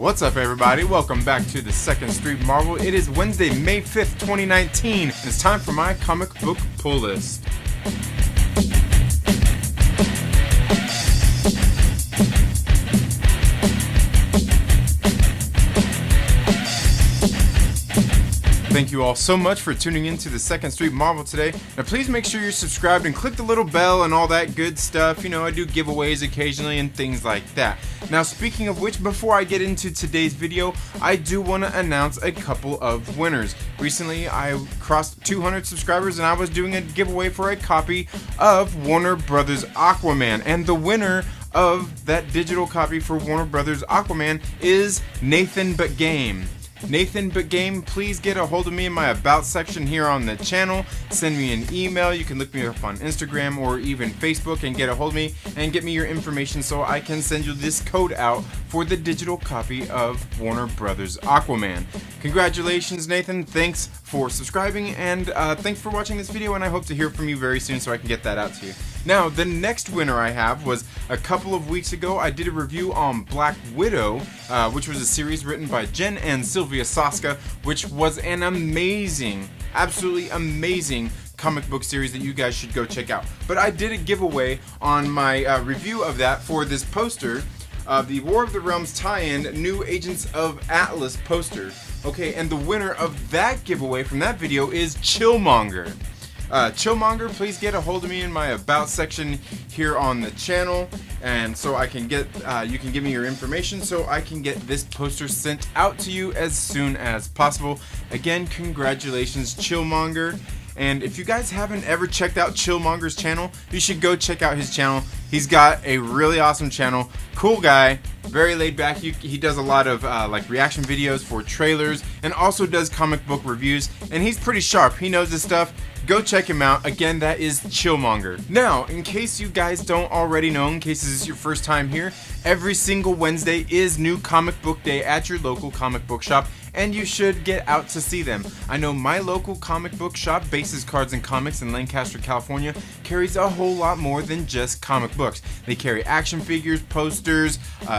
What's up, everybody? Welcome back to the Second Street Marvel. It is Wednesday, May 5th, 2019, and it's time for my comic book pull list. Thank you all so much for tuning in to the Second Street Marvel today. Now please make sure you're subscribed and click the little bell and all that good stuff. You know, I do giveaways occasionally and things like that. Now speaking of which, before I get into today's video, I do want to announce a couple of winners. Recently I crossed 200 subscribers and I was doing a giveaway for a copy of Warner Brothers Aquaman, and the winner of that digital copy for Warner Brothers Aquaman is Nathan But Game. Nathan But Game, please get a hold of me in my About section here on the channel. Send me an email. You can look me up on Instagram or even Facebook and get a hold of me and get me your information so I can send you this code out for the digital copy of Warner Brothers Aquaman. Congratulations, Nathan. Thanks for subscribing and thanks for watching this video, and I hope to hear from you very soon so I can get that out to you. Now, the next winner I have was a couple of weeks ago. I did a review on Black Widow, which was a series written by Jen and Sylvia Soska, which was an amazing, absolutely amazing comic book series that you guys should go check out. But I did a giveaway on my review of that for this poster, the War of the Realms tie-in New Agents of Atlas poster. Okay, and the winner of that giveaway from that video is Chillmonger. Chillmonger, please get a hold of me in my About section here on the channel, and so I can get, you can give me your information so I can get this poster sent out to you as soon as possible. Again, congratulations, Chillmonger. And if you guys haven't ever checked out Chillmonger's channel, you should go check out his channel. He's got a really awesome channel. Cool guy, very laid back. He does a lot of like reaction videos for trailers and also does comic book reviews. And he's pretty sharp. He knows his stuff. Go check him out. Again, that is Chillmonger. Now, in case you guys don't already know, in case this is your first time here, every single Wednesday is New Comic Book Day at your local comic book shop, and you should get out to see them. I know my local comic book shop, Bases Cards and Comics in Lancaster, California, carries a whole lot more than just comic books. They carry action figures, posters,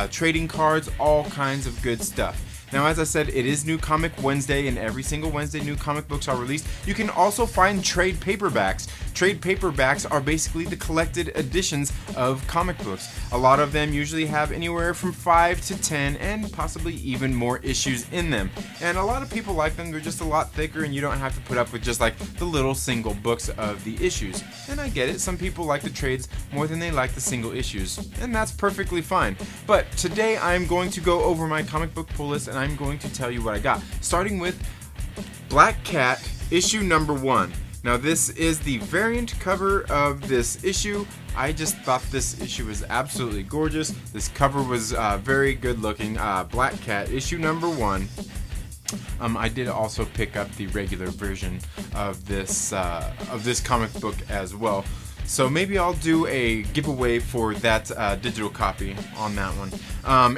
trading cards, all kinds of good stuff. Now, as I said, it is New Comic Wednesday, and every single Wednesday new comic books are released. You can also find trade paperbacks. Trade paperbacks are basically the collected editions of comic books. A lot of them usually have anywhere from 5 to 10 and possibly even more issues in them. And a lot of people like them. They're just a lot thicker and you don't have to put up with just like the little single books of the issues. And I get it. Some people like the trades more than they like the single issues, and that's perfectly fine. But today I'm going to go over my comic book pull list, and I'm going to tell you what I got, starting with Black Cat issue number 1. Now, this is the variant cover of this issue. I just thought this issue was absolutely gorgeous. This cover was very good looking. Black Cat issue number 1. I did also pick up the regular version of this comic book as well. So maybe I'll do a giveaway for that digital copy on that one.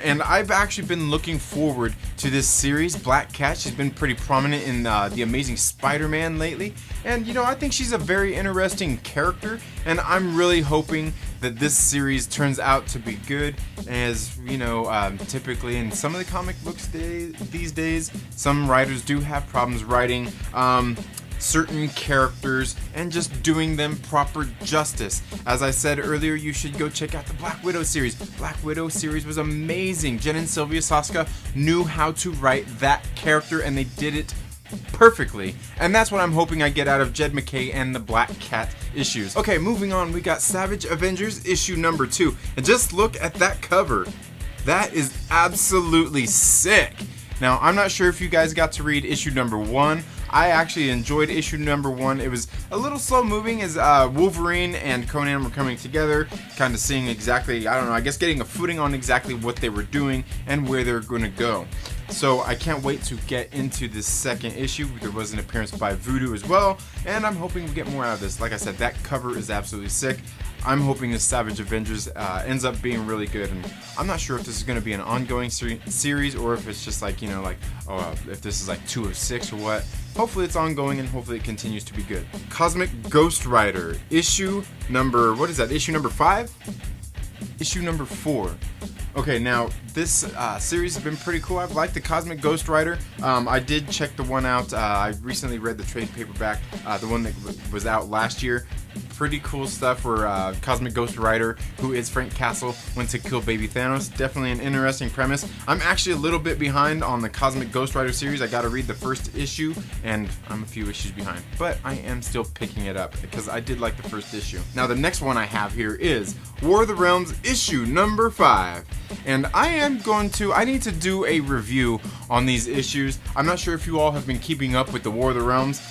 And I've actually been looking forward to this series, Black Cat. She's been pretty prominent in The Amazing Spider-Man lately. And, you know, I think she's a very interesting character. And I'm really hoping that this series turns out to be good. As, you know, typically in some of the comic books these days, some writers do have problems writing certain characters and just doing them proper justice. As I said earlier, you should go check out the Black Widow series. Black Widow series was amazing. Jen and Sylvia Soska knew how to write that character, and they did it perfectly. And that's what I'm hoping I get out of Jed MacKay and the Black Cat issues. Okay, moving on, we got Savage Avengers issue number 2. And just look at that cover. That is absolutely sick. Now, I'm not sure if you guys got to read issue number 1. I actually enjoyed issue number 1. It was a little slow moving as Wolverine and Conan were coming together, kind of seeing exactly, I don't know, I guess getting a footing on exactly what they were doing and where they're going to go. So I can't wait to get into this second issue. There was an appearance by Voodoo as well, and I'm hoping we get more out of this. Like I said, that cover is absolutely sick. I'm hoping this Savage Avengers ends up being really good, and I'm not sure if this is going to be an ongoing series or if it's just like, you know, like, if this is like 2 of 6 or what. Hopefully it's ongoing and hopefully it continues to be good. Cosmic Ghost Rider, issue number, what is that, issue number 5? Issue number 4. Okay, now this series has been pretty cool. I've liked the Cosmic Ghost Rider. I did check the one out. I recently read the trade paperback, the one that was out last year. Pretty cool stuff where Cosmic Ghost Rider, who is Frank Castle, went to kill baby Thanos. Definitely an interesting premise. I'm actually a little bit behind on the Cosmic Ghost Rider series. I gotta read the first issue, and I'm a few issues behind. But I am still picking it up because I did like the first issue. Now the next one I have here is War of the Realms issue number 5. And I need to do a review on these issues. I'm not sure if you all have been keeping up with the War of the Realms.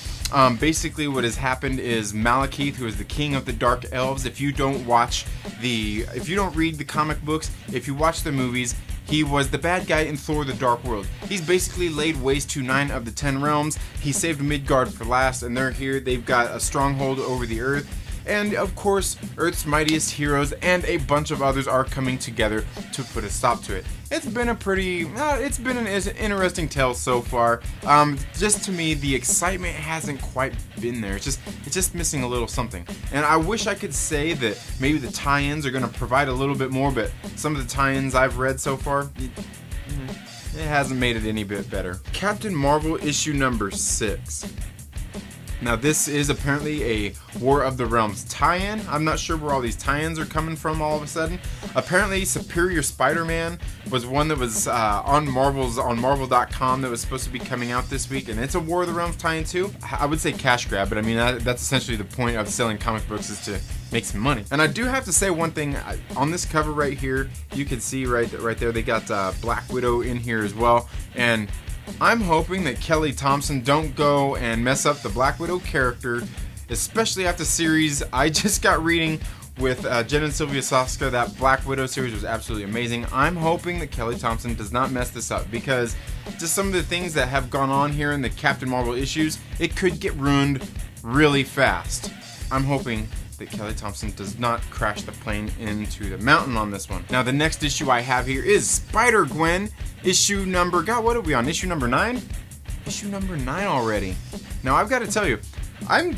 Basically what has happened is Malekith, who is the king of the Dark Elves, if you don't read the comic books, if you watch the movies, he was the bad guy in Thor the Dark World. He's basically laid waste to 9 of the 10 realms. He saved Midgard for last, and they're here. They've got a stronghold over the earth. And of course, Earth's mightiest heroes and a bunch of others are coming together to put a stop to it. It's been an interesting tale so far. Just to me, the excitement hasn't quite been there. It's just missing a little something. And I wish I could say that maybe the tie-ins are going to provide a little bit more, but some of the tie-ins I've read so far, it hasn't made it any bit better. Captain Marvel issue number 6. Now this is apparently a War of the Realms tie-in. I'm not sure where all these tie-ins are coming from all of a sudden. Apparently Superior Spider-Man was one that was on Marvel.com that was supposed to be coming out this week, and it's a War of the Realms tie-in too. I would say cash grab, but I mean that's essentially the point of selling comic books, is to make some money. And I do have to say one thing, on this cover right here, you can see right there they got Black Widow in here as well, and I'm hoping that Kelly Thompson don't go and mess up the Black Widow character, especially after series I just got reading with Jen and Sylvia Soska. That Black Widow series was absolutely amazing. I'm hoping that Kelly Thompson does not mess this up, because just some of the things that have gone on here in the Captain Marvel issues, it could get ruined really fast. I'm hoping that Kelly Thompson does not crash the plane into the mountain on this one. Now the next issue I have here is Spider-Gwen issue number, God, what are we on? Issue number 9? Issue number 9 already. Now I've got to tell you, I'm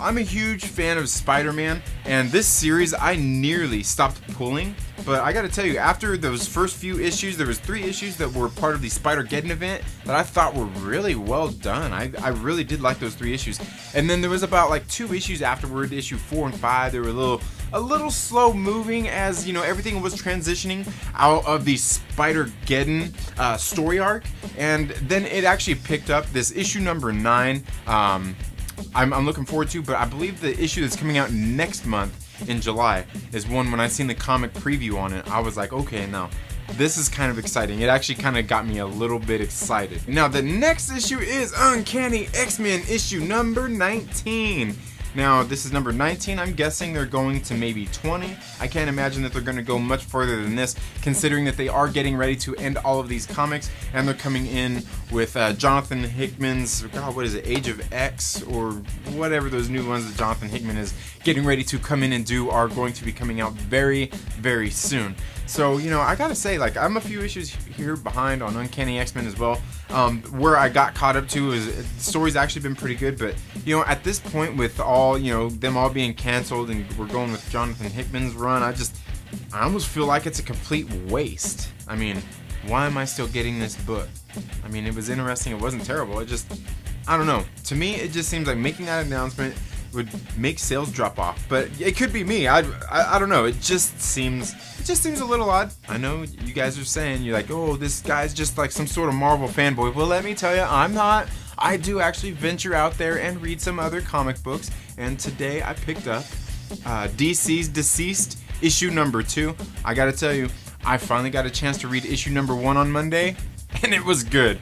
a huge fan of Spider-Man, and this series I nearly stopped pulling, but I gotta tell you, after those first few issues, there was 3 issues that were part of the Spider-Geddon event that I thought were really well done. I really did like those 3 issues. And then there was about like 2 issues afterward, issue 4 and 5, they were a little slow moving, as everything was transitioning out of the Spider-Geddon story arc, and then it actually picked up. This issue number 9 I'm looking forward to, but I believe the issue that's coming out next month in July is one, when I seen the comic preview on it, I was like, okay, now this is kind of exciting. It actually kind of got me a little bit excited. Now the next issue is Uncanny X-Men issue number 19. Now, this is number 19. I'm guessing they're going to maybe 20. I can't imagine that they're going to go much further than this, considering that they are getting ready to end all of these comics, and they're coming in with Jonathan Hickman's, God, what is it, Age of X, or whatever those new ones that Jonathan Hickman is getting ready to come in and do are going to be coming out very, very soon. So, I gotta say, like, I'm a few issues here behind on Uncanny X-Men as well. Where I got caught up to is the story's actually been pretty good, but, at this point with all, them all being canceled and we're going with Jonathan Hickman's run, I almost feel like it's a complete waste. I mean, why am I still getting this book? I mean, it was interesting, it wasn't terrible, I don't know. To me, it just seems like making that announcement would make sales drop off, but it could be me. I don't know. It just seems a little odd. I know you guys are saying, you're like, oh, this guy's just like some sort of Marvel fanboy. Well, let me tell you, I'm not. I do actually venture out there and read some other comic books, and today I picked up DC's Deceased issue number 2. I gotta tell you, I finally got a chance to read issue number 1 on Monday, and it was good.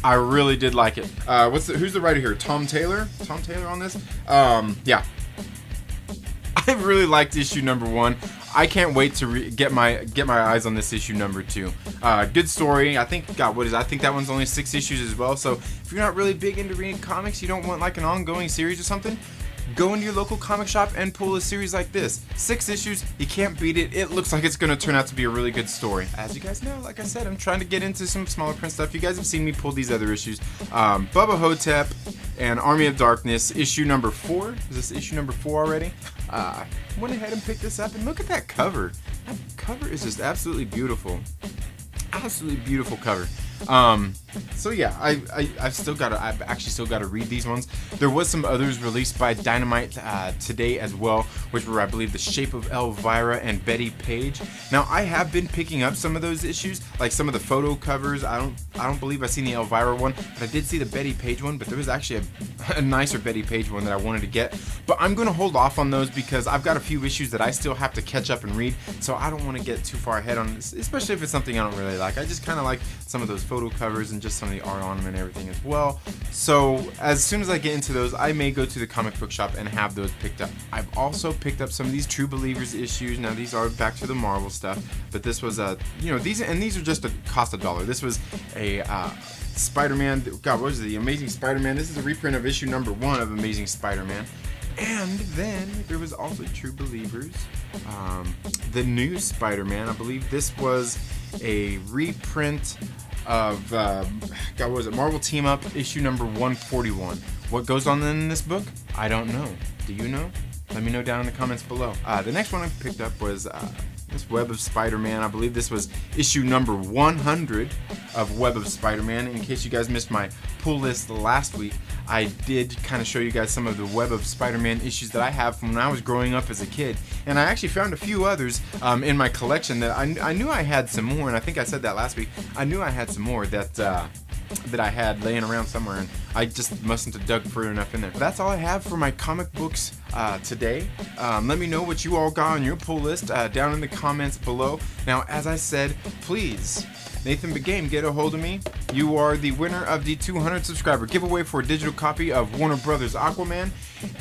I really did like it. Who's the writer here? Tom Taylor? Tom Taylor on this? Yeah. I really liked issue number 1. I can't wait to get my eyes on this issue number 2. Good story. I think, God, I think that one's only 6 issues as well. So if you're not really big into reading comics, you don't want like an ongoing series or something, go into your local comic shop and pull a series like this. 6 issues, you can't beat it. It looks like it's going to turn out to be a really good story. As you guys know, like I said, I'm trying to get into some smaller print stuff. You guys have seen me pull these other issues. Bubba Ho-Tep and Army of Darkness, issue number 4. Is this issue number 4 already? Went ahead and picked this up, and look at that cover. That cover is just absolutely beautiful. Absolutely beautiful cover. So yeah, I've actually still got to read these ones. There was some others released by Dynamite today as well, which were, I believe, The Shape of Elvira and Betty Page. Now I have been picking up some of those issues, like some of the photo covers. I don't believe I've seen the Elvira one, but I did see the Betty Page one. But there was actually a nicer Betty Page one that I wanted to get. But I'm going to hold off on those because I've got a few issues that I still have to catch up and read. So I don't want to get too far ahead on this, especially if it's something I don't really like. I just kind of like some of those photo covers and just some of the art on them and everything as well. So as soon as I get into those, I may go to the comic book shop and have those picked up. I've also picked up some of these True Believers issues. Now these are back to the Marvel stuff, but this was these are just a cost $1. This was a Spider-Man. God, what was it? The Amazing Spider-Man. This is a reprint of issue number 1 of Amazing Spider-Man. And then there was also True Believers, the new Spider-Man. I believe this was a reprint of what was it? Marvel Team Up issue number 141. What goes on in this book? I don't know. Do you know? Let me know down in the comments below. The next one I picked up was this Web of Spider-Man. I believe this was issue number 100 of Web of Spider-Man. In case you guys missed my pull list last week, I did kind of show you guys some of the Web of Spider-Man issues that I have from when I was growing up as a kid. And I actually found a few others in my collection that I knew I had some more, and I think I said that last week. I knew I had some more that I had laying around somewhere, and I just mustn't have dug further enough in there. But that's all I have for my comic books today. Let me know what you all got on your pull list down in the comments below. Now, as I said, please, Nathan Begame, get a hold of me. You are the winner of the 200 subscriber giveaway for a digital copy of Warner Brothers Aquaman.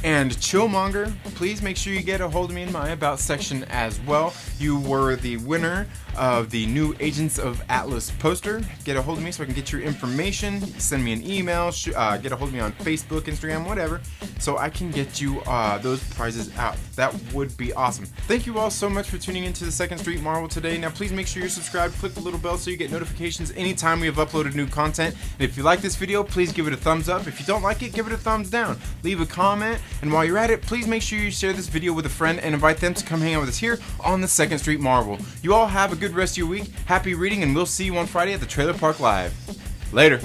And Chillmonger, please make sure you get a hold of me in my About section as well. You were the winner of the new Agents of Atlas poster. Get a hold of me so I can get your information. Send me an email. Get a hold of me on Facebook, Instagram, whatever, so I can get you those prizes out. That would be awesome. Thank you all so much for tuning into the 2nd Street Marvel today. Now please make sure you're subscribed. Click the little bell so you get notifications anytime we have uploaded new content. And if you like this video, please give it a thumbs up. If you don't like it, give it a thumbs down. Leave a comment. And while you're at it, please make sure you share this video with a friend and invite them to come hang out with us here on the 2nd Street Marvel. You all have a good rest of your week. Happy reading, and we'll see you on Friday at the Trailer Park Live. Later.